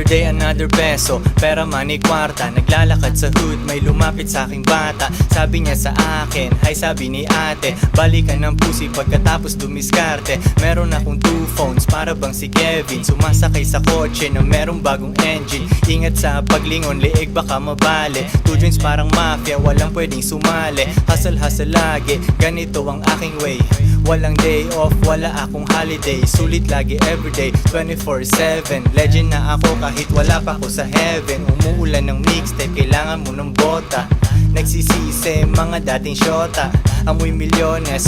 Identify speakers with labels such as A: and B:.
A: day another peso, pera money kwarta. Naglalakad sa hood, may lumapit sa aking bata. Sabi niya sa akin, hi sabi ni ate, balikan ng pusi pagkatapos dumiskarte. Meron akong 2 phones, para bang si Kevin. Sumasakay sa kotse na merong bagong engine. Ingat sa paglingon, liig baka mabali. 2 joints parang mafia, walang pwedeng sumali. Hustle lagi, ganito ang aking way. Walang day off, wala akong holiday. Sulit lagi everyday, 24/7. Legend na ako kahit wala pa ako sa heaven. Umuulan ng mixtape, kailangan mo ng bota. Nagsisisi mga dating shota. Amoy milyones,